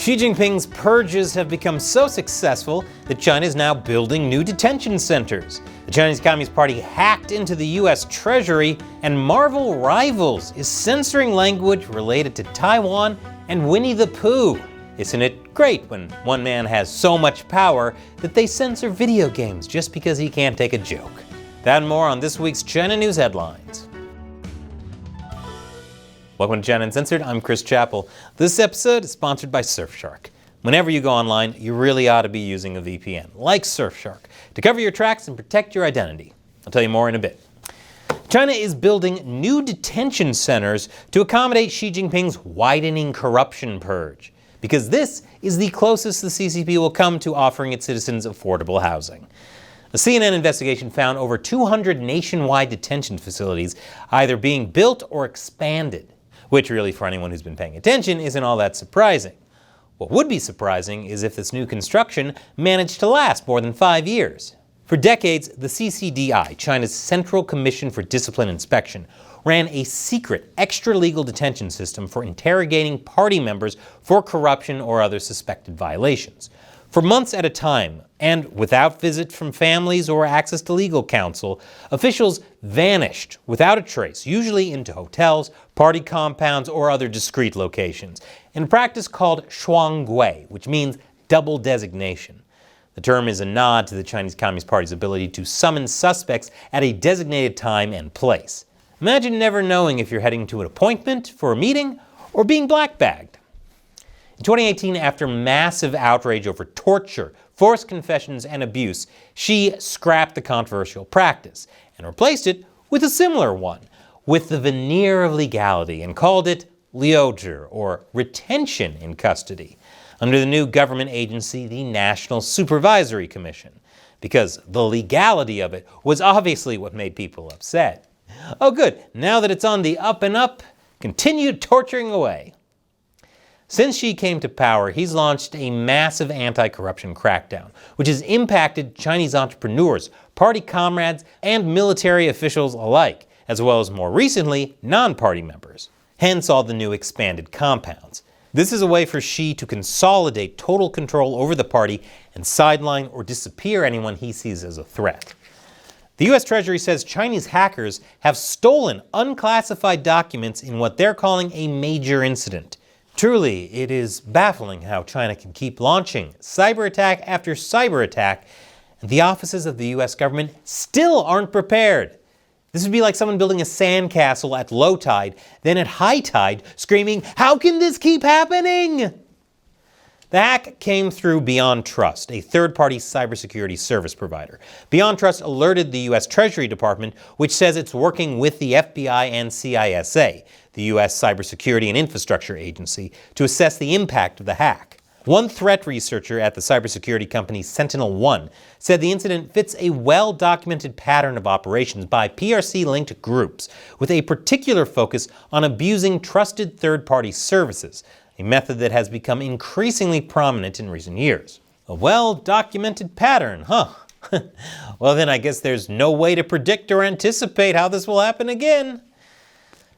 Xi Jinping's purges have become so successful that China is now building new detention centers. The Chinese Communist Party hacked into the US Treasury, and Marvel Rivals is censoring language related to Taiwan and Winnie the Pooh. Isn't it great when one man has so much power that they censor video games just because he can't take a joke? That and more on this week's China News Headlines. Welcome to China Uncensored, I'm Chris Chappell. This episode is sponsored by Surfshark. Whenever you go online, you really ought to be using a VPN, like Surfshark, to cover your tracks and protect your identity. I'll tell you more in a bit. China is building new detention centers to accommodate Xi Jinping's widening corruption purge, because this is the closest the CCP will come to offering its citizens affordable housing. A CNN investigation found over 200 nationwide detention facilities either being built or expanded, which really, for anyone who's been paying attention, isn't all that surprising. What would be surprising is if this new construction managed to last more than 5 years. For decades, the CCDI, China's Central Commission for Discipline Inspection, ran a secret, extra-legal detention system for interrogating party members for corruption or other suspected violations. For months at a time, and without visit from families or access to legal counsel, officials vanished without a trace, usually into hotels, party compounds, or other discreet locations, in a practice called shuanggui, which means double designation. The term is a nod to the Chinese Communist Party's ability to summon suspects at a designated time and place. Imagine never knowing if you're heading to an appointment for a meeting or being black-bagged. In 2018, after massive outrage over torture, forced confessions, and abuse, Xi scrapped the controversial practice and replaced it with a similar one, with the veneer of legality, and called it liuzhi, or retention in custody, under the new government agency, the National Supervisory Commission, because the legality of it was obviously what made people upset. Oh good, now that it's on the up and up, continue torturing away. Since Xi came to power, he's launched a massive anti-corruption crackdown, which has impacted Chinese entrepreneurs, party comrades, and military officials alike, as well as more recently, non-party members. Hence all the new expanded compounds. This is a way for Xi to consolidate total control over the party and sideline or disappear anyone he sees as a threat. The US Treasury says Chinese hackers have stolen unclassified documents in what they're calling a major incident. Truly, it is baffling how China can keep launching cyberattack after cyberattack, and the offices of the US government still aren't prepared. This would be like someone building a sandcastle at low tide, then at high tide screaming, "How can this keep happening?" The hack came through Beyond Trust, a third-party cybersecurity service provider. Beyond Trust alerted the US Treasury Department, which says it's working with the FBI and CISA, the US Cybersecurity and Infrastructure Agency, to assess the impact of the hack. One threat researcher at the cybersecurity company SentinelOne said the incident fits a well-documented pattern of operations by PRC-linked groups, with a particular focus on abusing trusted third-party services, a method that has become increasingly prominent in recent years. A well-documented pattern, huh? Well then I guess there's no way to predict or anticipate how this will happen again.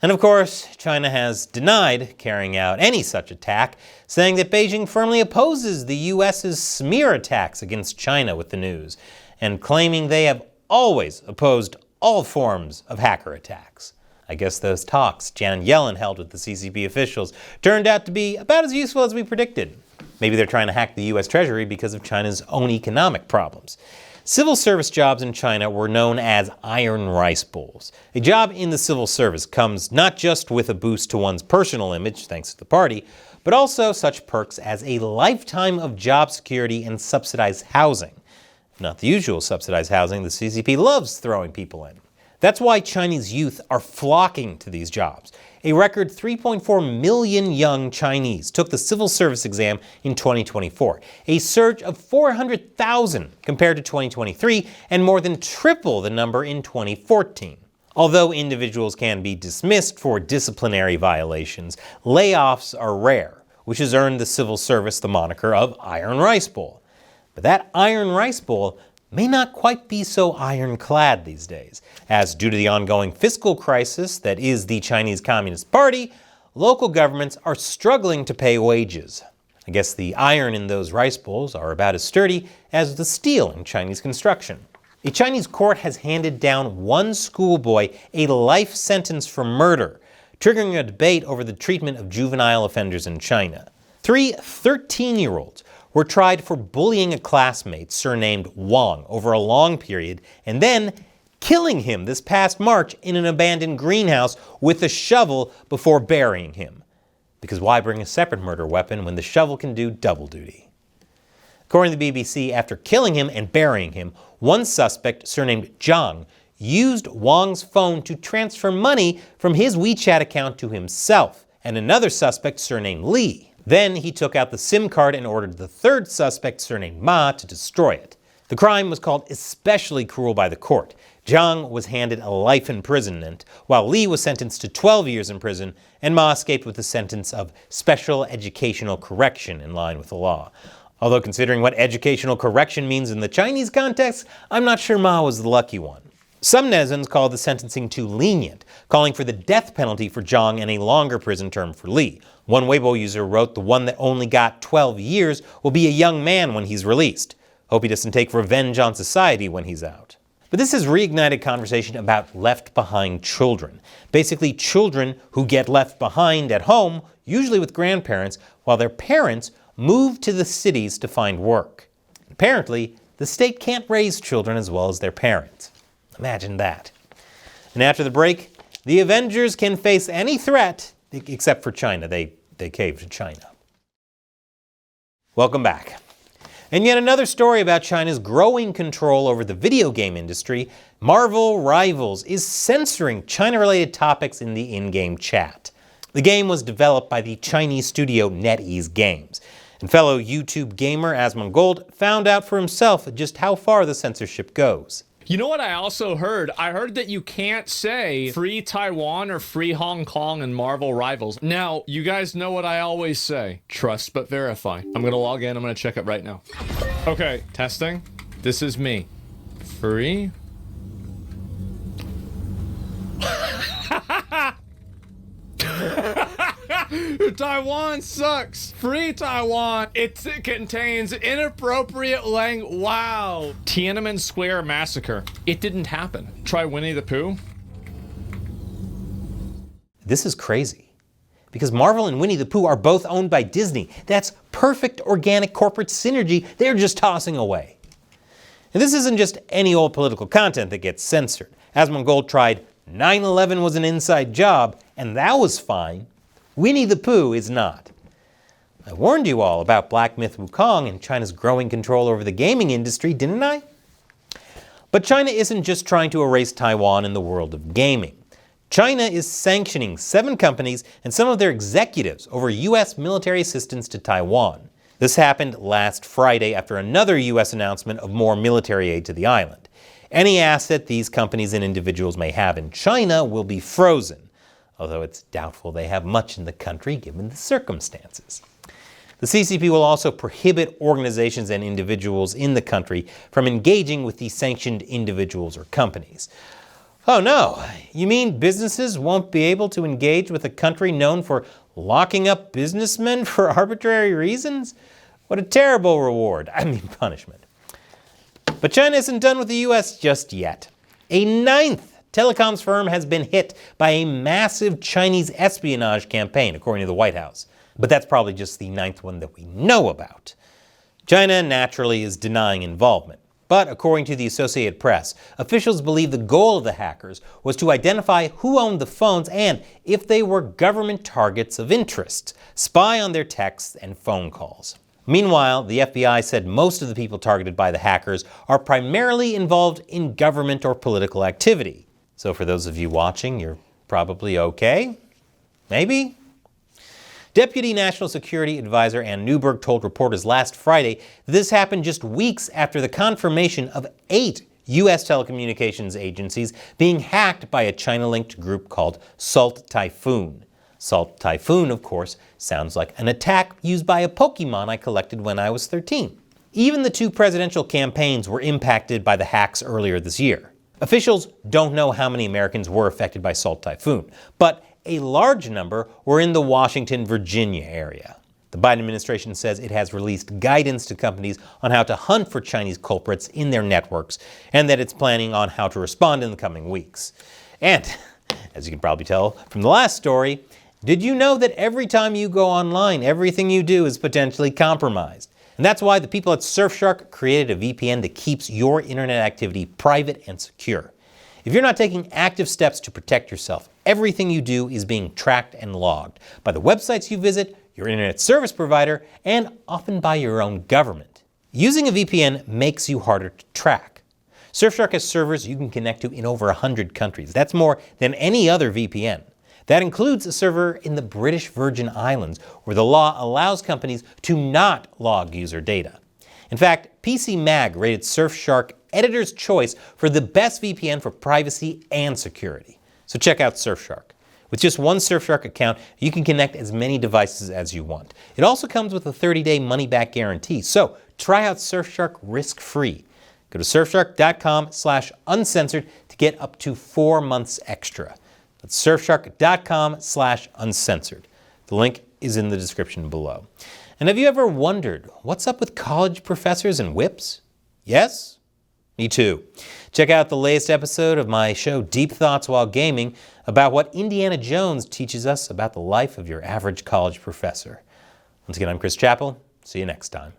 And of course, China has denied carrying out any such attack, saying that Beijing firmly opposes the US's smear attacks against China with the news, and claiming they have always opposed all forms of hacker attacks. I guess those talks Janet Yellen held with the CCP officials turned out to be about as useful as we predicted. Maybe they're trying to hack the US Treasury because of China's own economic problems. Civil service jobs in China were known as iron rice bowls. A job in the civil service comes not just with a boost to one's personal image, thanks to the party, but also such perks as a lifetime of job security and subsidized housing. Not the usual subsidized housing the CCP loves throwing people in. That's why Chinese youth are flocking to these jobs. A record 3.4 million young Chinese took the civil service exam in 2024, a surge of 400,000 compared to 2023, and more than triple the number in 2014. Although individuals can be dismissed for disciplinary violations, layoffs are rare, which has earned the civil service the moniker of Iron Rice Bowl. But that Iron Rice Bowl may not quite be so ironclad these days, as due to the ongoing fiscal crisis that is the Chinese Communist Party, local governments are struggling to pay wages. I guess the iron in those rice bowls are about as sturdy as the steel in Chinese construction. A Chinese court has handed down one schoolboy a life sentence for murder, triggering a debate over the treatment of juvenile offenders in China. 3 13-year-olds were tried for bullying a classmate surnamed Wang over a long period and then killing him this past March in an abandoned greenhouse with a shovel before burying him. Because why bring a separate murder weapon when the shovel can do double duty? According to the BBC, after killing him and burying him, one suspect, surnamed Zhang, used Wang's phone to transfer money from his WeChat account to himself, and another suspect, surnamed Li. Then he took out the SIM card and ordered the third suspect, surnamed Ma, to destroy it. The crime was called especially cruel by the court. Zhang was handed a life imprisonment, while Li was sentenced to 12 years in prison, and Ma escaped with a sentence of special educational correction in line with the law. Although considering what educational correction means in the Chinese context, I'm not sure Ma was the lucky one. Some netizens call the sentencing too lenient, calling for the death penalty for Zhang and a longer prison term for Li. One Weibo user wrote, "The one that only got 12 years will be a young man when he's released. Hope he doesn't take revenge on society when he's out." But this has reignited conversation about left behind children. Basically, children who get left behind at home, usually with grandparents, while their parents move to the cities to find work. Apparently, the state can't raise children as well as their parents. Imagine that. And after the break, the Avengers can face any threat except for China. They caved to China. Welcome back. And yet another story about China's growing control over the video game industry. Marvel Rivals is censoring China-related topics in the in-game chat. The game was developed by the Chinese studio NetEase Games. And fellow YouTube gamer Asmongold found out for himself just how far the censorship goes. You know what I also heard? I heard that you can't say free Taiwan or free Hong Kong in Marvel Rivals. Now, you guys know what I always say. Trust but verify. I'm gonna log in, I'm gonna check it right now. Okay, testing. This is me. Free? Taiwan sucks. Free Taiwan. It contains inappropriate language. Wow. Tiananmen Square Massacre. It didn't happen. Try Winnie the Pooh. This is crazy. Because Marvel and Winnie the Pooh are both owned by Disney. That's perfect organic corporate synergy they're just tossing away. And this isn't just any old political content that gets censored. Asmongold tried 9/11 was an inside job, and that was fine. Winnie the Pooh is not. I warned you all about Black Myth Wukong and China's growing control over the gaming industry, didn't I? But China isn't just trying to erase Taiwan in the world of gaming. China is sanctioning 7 companies and some of their executives over U.S. military assistance to Taiwan. This happened last Friday after another U.S. announcement of more military aid to the island. Any asset these companies and individuals may have in China will be frozen, although it's doubtful they have much in the country given the circumstances. The CCP will also prohibit organizations and individuals in the country from engaging with the sanctioned individuals or companies. Oh no, you mean businesses won't be able to engage with a country known for locking up businessmen for arbitrary reasons? What a terrible punishment. But China isn't done with the US just yet. A 9th telecoms firm has been hit by a massive Chinese espionage campaign, according to the White House. But that's probably just the 9th one that we know about. China naturally is denying involvement. But according to the Associated Press, officials believe the goal of the hackers was to identify who owned the phones and, if they were government targets of interest, spy on their texts and phone calls. Meanwhile, the FBI said most of the people targeted by the hackers are primarily involved in government or political activity. So for those of you watching, you're probably okay? Maybe? Deputy National Security Advisor Ann Newberg told reporters last Friday that this happened just weeks after the confirmation of 8 U.S. telecommunications agencies being hacked by a China-linked group called Salt Typhoon. Salt Typhoon, of course, sounds like an attack used by a Pokemon I collected when I was 13. Even the 2 presidential campaigns were impacted by the hacks earlier this year. Officials don't know how many Americans were affected by Salt Typhoon, but a large number were in the Washington, Virginia area. The Biden administration says it has released guidance to companies on how to hunt for Chinese culprits in their networks, and that it's planning on how to respond in the coming weeks. And, as you can probably tell from the last story, did you know that every time you go online, everything you do is potentially compromised? And that's why the people at Surfshark created a VPN that keeps your internet activity private and secure. If you're not taking active steps to protect yourself, everything you do is being tracked and logged by the websites you visit, your internet service provider, and often by your own government. Using a VPN makes you harder to track. Surfshark has servers you can connect to in over 100 countries. That's more than any other VPN. That includes a server in the British Virgin Islands, where the law allows companies to not log user data. In fact, PC Mag rated Surfshark Editor's Choice for the best VPN for privacy and security. So check out Surfshark. With just one Surfshark account, you can connect as many devices as you want. It also comes with a 30-day money-back guarantee, so try out Surfshark risk-free. Go to surfshark.com/uncensored to get up to 4 months extra. That's surfshark.com/uncensored. The link is in the description below. And have you ever wondered what's up with college professors and whips? Yes? Me too. Check out the latest episode of my show Deep Thoughts While Gaming about what Indiana Jones teaches us about the life of your average college professor. Once again, I'm Chris Chappell. See you next time.